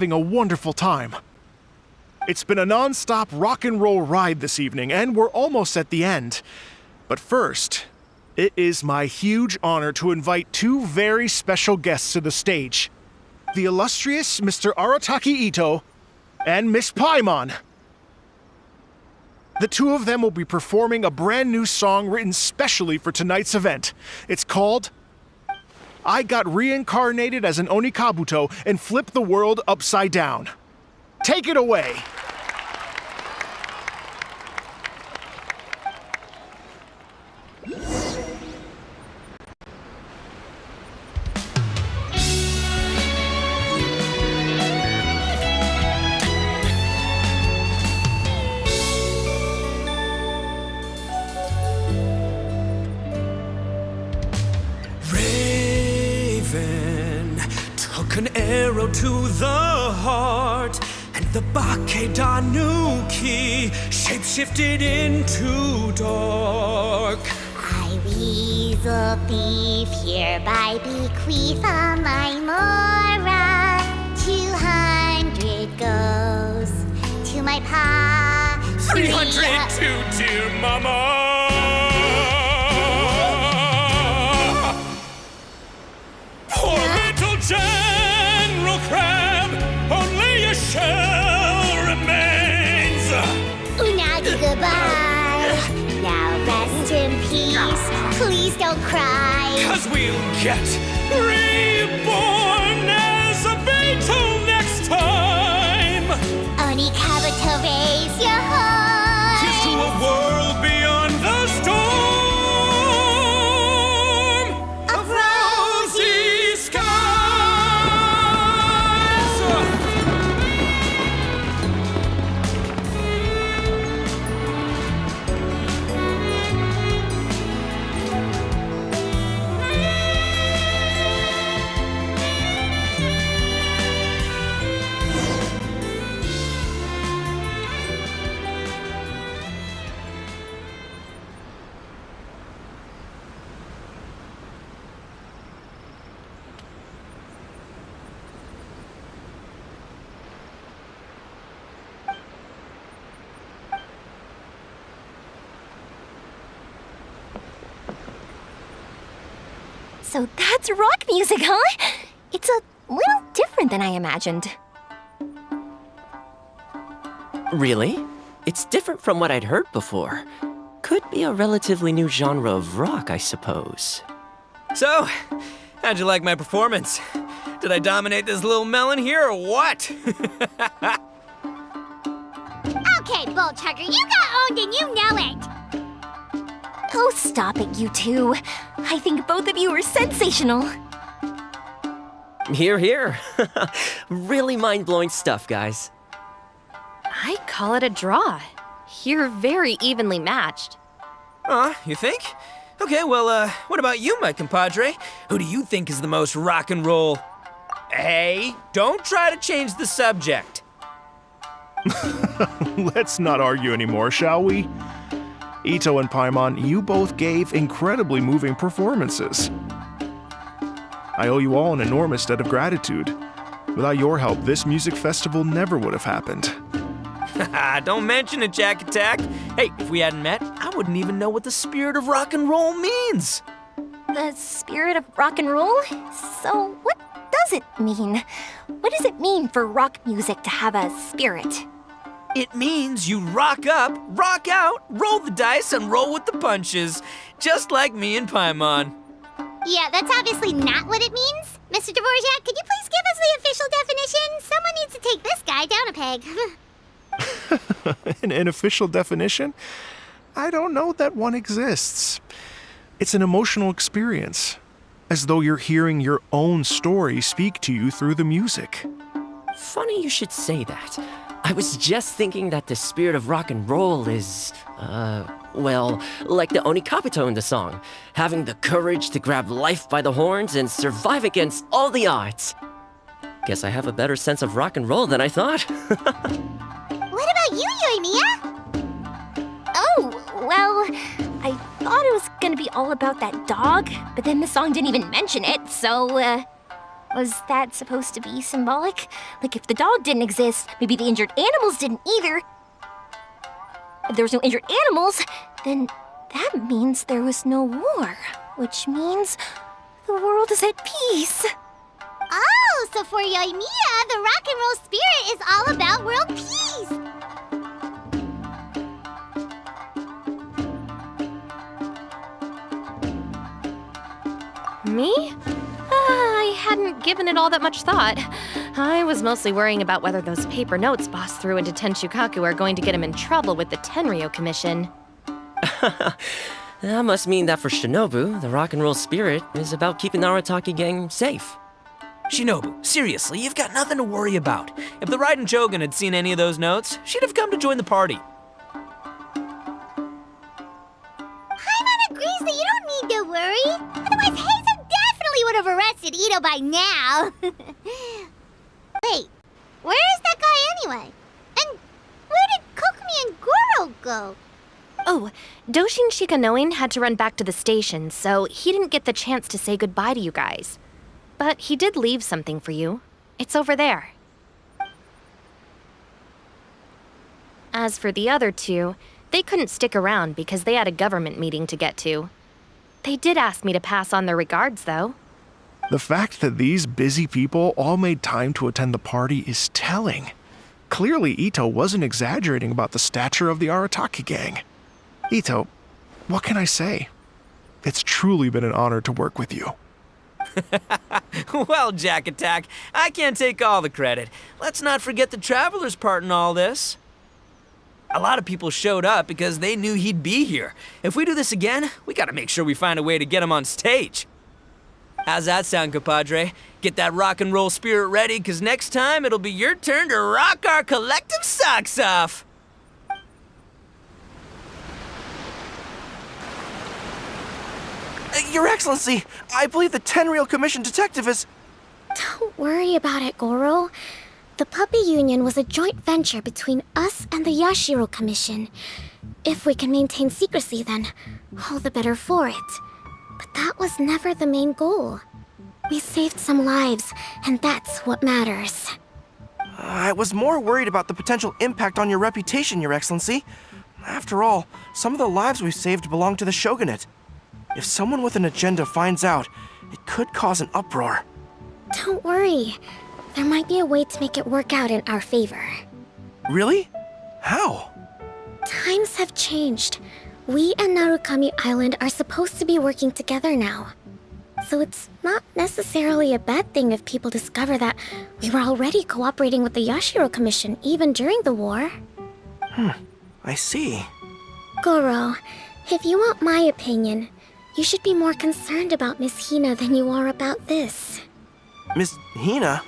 having a wonderful time. It's been a non-stop rock and roll ride this evening, and we're almost at the end. But first, it is my huge honor to invite two very special guests to the stage. The illustrious Mr. Arataki Ito and Miss Paimon. The two of them will be performing a brand new song written specially for tonight's event. It's called I Got Reincarnated as an Onikabuto and Flipped the World Upside Down. Take it away! Took an arrow to the heart, and the Bakedanuki shapeshifted into dark. I, weasel thief, hereby bequeath all my mora. 200 goes to my pa. 300 to dear mama. Poor little General Crab, only a shell remains. Unagi, goodbye. Now rest in peace. Please don't cry. 'Cause we'll get reborn as a beetle next time. Onikabuto, raise your heart. Here's to a world beyond the storm of rosy skies. So that's rock music, huh? It's a little different than I imagined. Really? It's different from what I'd heard before. Could be a relatively new genre of rock, I suppose. So, how'd you like my performance? Did I dominate this little melon here or what? Okay, Bull Chugger, you got owned and you know it. Oh, stop it, you two. I think both of you are sensational. Here, here. Really mind-blowing stuff, guys. I call it a draw. You're very evenly matched. You think? Okay, well, what about you, my compadre? Who do you think is the most rock and roll? Hey, don't try to change the subject. Let's not argue anymore, shall we? Ito and Paimon, you both gave incredibly moving performances. I owe you all an enormous debt of gratitude. Without your help, this music festival never would have happened. Don't mention it, Jack Attack. Hey, if we hadn't met, I wouldn't even know what the spirit of rock and roll means. The spirit of rock and roll? So what does it mean? What does it mean for rock music to have a spirit? It means you rock up, rock out, roll the dice, and roll with the punches. Just like me and Paimon. Yeah, that's obviously not what it means. Mr. Dvorak, could you please give us the official definition? Someone needs to take this guy down a peg. An official definition? I don't know that one exists. It's an emotional experience, as though you're hearing your own story speak to you through the music. Funny you should say that. I was just thinking that the spirit of rock and roll is, well, like the Onikabuto in the song, having the courage to grab life by the horns and survive against all the odds. Guess I have a better sense of rock and roll than I thought. What about you, Yoimiya? Oh, well, I thought it was gonna be all about that dog, but then the song didn't even mention it, so, Was that supposed to be symbolic? Like if the dog didn't exist, maybe the injured animals didn't either. If there was no injured animals, then that means there was no war, which means the world is at peace. Oh, so for Yoimiya, the rock and roll spirit is all about world peace. Me? I hadn't given it all that much thought. I was mostly worrying about whether those paper notes Boss threw into Tenshukaku are going to get him in trouble with the Tenryo Commission. That must mean that for Shinobu, the rock and roll spirit is about keeping the Arataki gang safe. Shinobu, seriously, you've got nothing to worry about. If the Raiden Shogun had seen any of those notes, she'd have come to join the party. Paimon agrees that you don't need to worry. Otherwise, Heizo definitely would have arrested Ito by now. Wait, where is that guy anyway? And where did Kokumi and Goro go? Oh, Doshin Shikanoin had to run back to the station, so he didn't get the chance to say goodbye to you guys. But he did leave something for you. It's over there. As for the other two, they couldn't stick around because they had a government meeting to get to. They did ask me to pass on their regards, though. The fact that these busy people all made time to attend the party is telling. Clearly, Ito wasn't exaggerating about the stature of the Arataki gang. Ito, what can I say? It's truly been an honor to work with you. Well, Jack Attack, I can't take all the credit. Let's not forget the Traveler's part in all this. A lot of people showed up because they knew he'd be here. If we do this again, we gotta make sure we find a way to get him on stage. How's that sound, compadre? Get that rock and roll spirit ready, because next time it'll be your turn to rock our collective socks off. Your Excellency, I believe the Tenryo Commission detective is... Don't worry about it, Goro. The Puppy Union was a joint venture between us and the Yashiro Commission. If we can maintain secrecy, then all the better for it. But that was never the main goal. We saved some lives, and that's what matters. I was more worried about the potential impact on your reputation, Your Excellency. After all, some of the lives we've saved belong to the Shogunate. If someone with an agenda finds out, it could cause an uproar. Don't worry. There might be a way to make it work out in our favor. Really? How? Times have changed. We and Narukami Island are supposed to be working together now. So it's not necessarily a bad thing if people discover that we were already cooperating with the Yashiro Commission even during the war. I see. Goro, if you want my opinion, you should be more concerned about Miss Hina than you are about this. Miss Hina?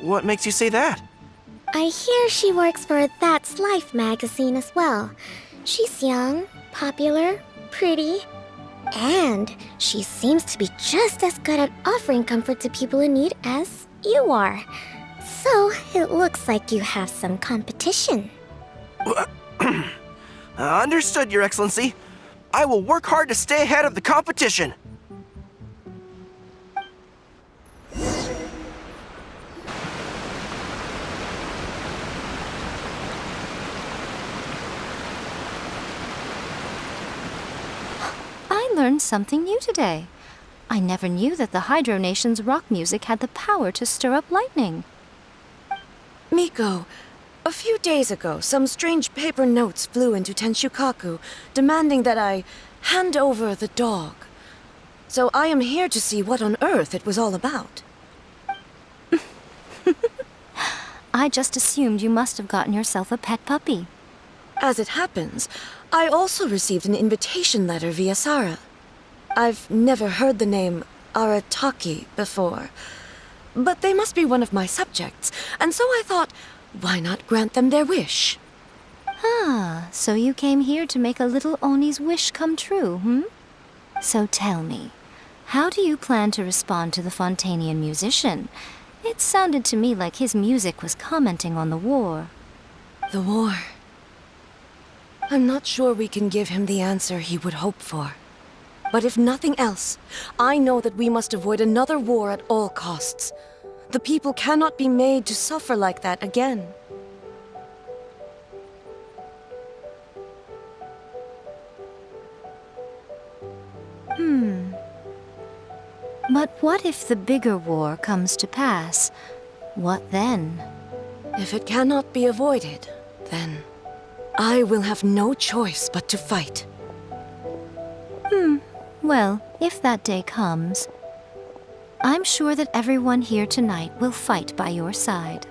What makes you say that? I hear she works for That's Life magazine as well. She's young, popular, pretty, and she seems to be just as good at offering comfort to people in need as you are. So it looks like you have some competition. Understood, Your Excellency. I will work hard to stay ahead of the competition. I learned something new today. I never knew that the Hydro Nation's rock music had the power to stir up lightning. Miko, a few days ago, some strange paper notes flew into Tenshukaku, demanding that I hand over the dog. So I am here to see what on earth it was all about. I just assumed you must have gotten yourself a pet puppy. As it happens, I also received an invitation letter via Sara. I've never heard the name Arataki before, but they must be one of my subjects, and so I thought, why not grant them their wish? Ah, so you came here to make a little Oni's wish come true, hmm? So tell me, how do you plan to respond to the Fontanian musician? It sounded to me like his music was commenting on the war. The war. I'm not sure we can give him the answer he would hope for. But if nothing else, I know that we must avoid another war at all costs. The people cannot be made to suffer like that again. But what if the bigger war comes to pass? What then? If it cannot be avoided, then I will have no choice but to fight. Well, if that day comes, I'm sure that everyone here tonight will fight by your side.